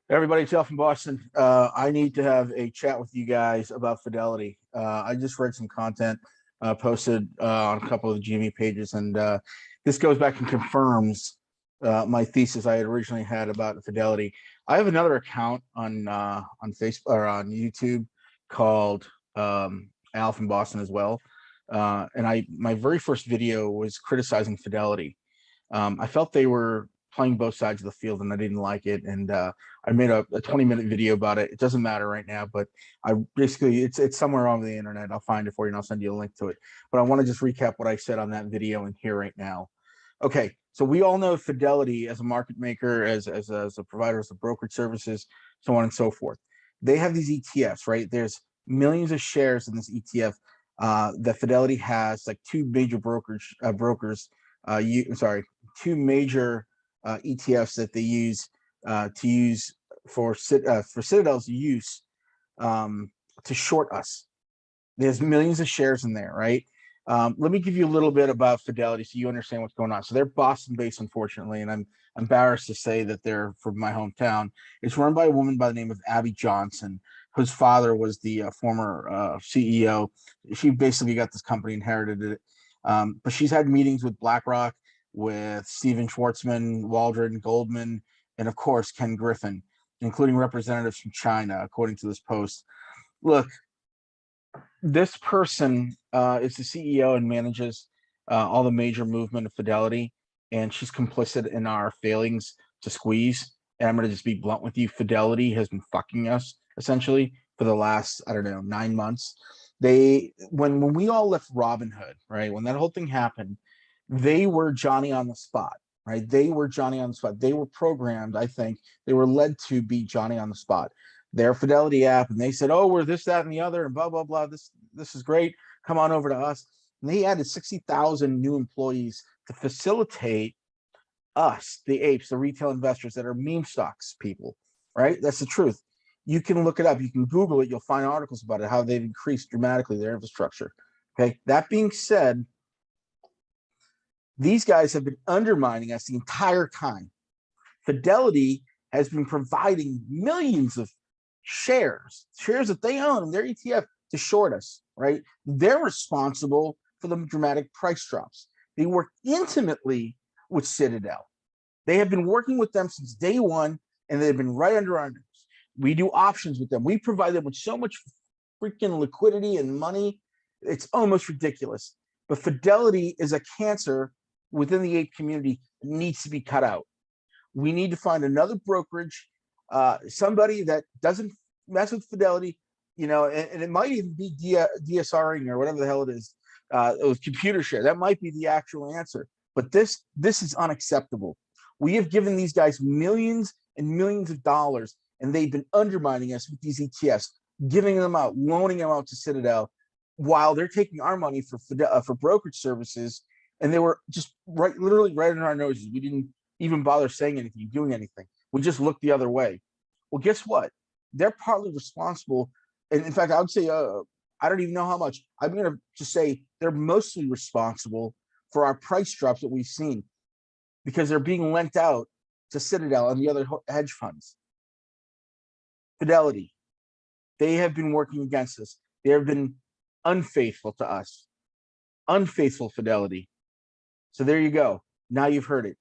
Everybody, it's Al from Boston. I need to have a chat with you guys about Fidelity. I just read some content posted on a couple of the GME pages, and this goes back and confirms my thesis I had originally had about Fidelity. I have another account on Facebook or on YouTube called Al from Boston as well, and I my very first video was criticizing Fidelity. I felt they were playing both sides of the field, and I didn't like it. And I made a 20-minute video about it. It doesn't matter right now, but I basically it's somewhere on the internet. I'll find it for you, and I'll send you a link to it. But I want to just recap what I said on that video and here right now. Okay, so we all know Fidelity as a market maker, as a provider, as a brokerage services, so on and so forth. They have these ETFs, right? There's millions of shares in this ETF that Fidelity has, like two major brokers. Two major ETFs that they use for Citadel's use to short us. There's millions of shares in there, right? Let me give you a little bit about Fidelity so you understand what's going on. So they're Boston-based, unfortunately, and I'm embarrassed to say that they're from my hometown. It's run by a woman by the name of Abby Johnson, whose father was the former CEO. She basically got this company, inherited it. But she's had meetings with BlackRock, with Steven Schwartzman, Waldron, Goldman, and of course, Ken Griffin, including representatives from China, according to this post. Look, this person is the CEO and manages all the major movement of Fidelity, and she's complicit in our failings to squeeze. And I'm going to just be blunt with you. Fidelity has been fucking us essentially for the last, I don't know, 9 months. When we all left Robinhood, right? When that whole thing happened, they were Johnny on the spot, right? They were Johnny on the spot. They were programmed, I think, they were led to be Johnny on the spot. Their Fidelity app, and they said, "Oh, we're this, that, and the other, and blah blah blah. This is great. Come on over to us." And they added 60,000 new employees to facilitate us, the apes, the retail investors that are meme stocks people, right? That's the truth. You can look it up. You can Google it. You'll find articles about it, how they've increased dramatically their infrastructure. Okay. That being said, these guys have been undermining us the entire time. Fidelity has been providing millions of shares that they own in their ETF to short us, right? They're responsible for the dramatic price drops. They work intimately with Citadel. They have been working with them since day one, and they've been right under our nose. We do options with them. We provide them with so much freaking liquidity and money. It's almost ridiculous. But Fidelity is a cancer within the ape community that needs to be cut out. We need to find another brokerage, somebody that doesn't mess with Fidelity, and it might even be DSRing or whatever the hell it is. It was computer share. That might be the actual answer. But this is unacceptable. We have given these guys millions and millions of dollars, and they've been undermining us with these ETFs, giving them out, loaning them out to Citadel, while they're taking our money for brokerage services, and they were just literally right under our noses. We didn't even bother saying anything, doing anything. We just looked the other way. Well, guess what? They're partly responsible, and in fact, I would say I don't even know how much. I'm going to just say they're mostly responsible for our price drops that we've seen, because they're being lent out to Citadel and the other hedge funds. Fidelity, they have been working against us. They have been unfaithful to us. Unfaithful Fidelity. So there you go. Now you've heard it.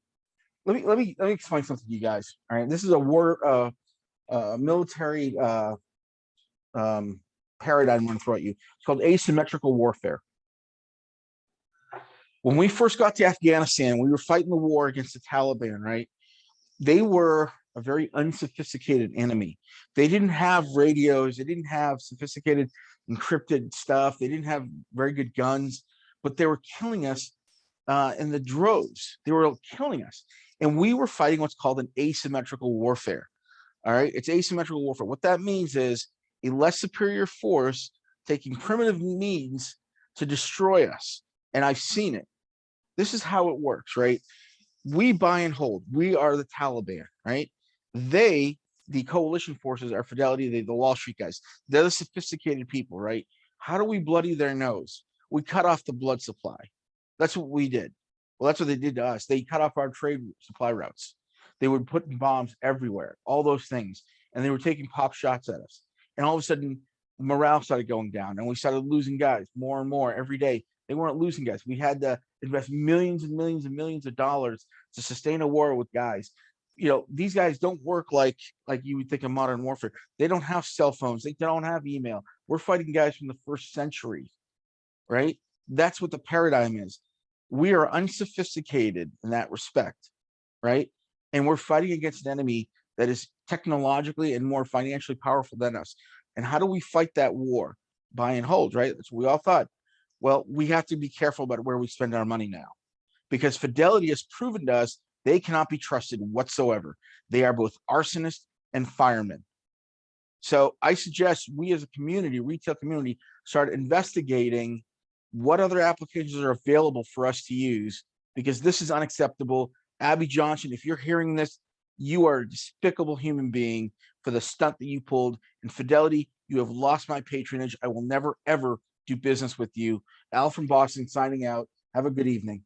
Let me explain something to you guys. All right, this is a war military paradigm I'm going to throw at you. It's called asymmetrical warfare. When we first got to Afghanistan, we were fighting the war against the Taliban, right? They were a very unsophisticated enemy. They didn't have radios. They didn't have sophisticated encrypted stuff. They didn't have very good guns, but they were killing us in the droves. They were killing us. And we were fighting what's called an asymmetrical warfare. All right. It's asymmetrical warfare. What that means is a less superior force taking primitive means to destroy us. And I've seen it. This is how it works, right? We buy and hold. We are the Taliban, right? They, the coalition forces, are Fidelity, the Wall Street guys. They're the sophisticated people, right? How do we bloody their nose? We cut off the blood supply. That's what we did. Well, that's what they did to us. They cut off our trade supply routes. They were putting bombs everywhere, all those things, and they were taking pop shots at us. And all of a sudden, morale started going down, and we started losing guys more and more every day. They weren't losing guys. We had to invest millions and millions and millions of dollars to sustain a war with guys. These guys don't work like you would think of modern warfare. They don't have cell phones. They don't have email. We're fighting guys from the first century, right? That's what the paradigm is. We are unsophisticated in that respect, right? And we're fighting against an enemy that is technologically and more financially powerful than us. And how do we fight that war? Buy and hold, right? That's what we all thought. Well, we have to be careful about where we spend our money now, because Fidelity has proven to us they cannot be trusted whatsoever. They are both arsonists and firemen. So I suggest we as a community, retail community, start investigating what other applications are available for us to use, because this is unacceptable. Abby Johnson, if you're hearing this, you are a despicable human being for the stunt that you pulled. And Fidelity, you have lost my patronage. I will never, ever do business with you. Al from Boston signing out. Have a good evening.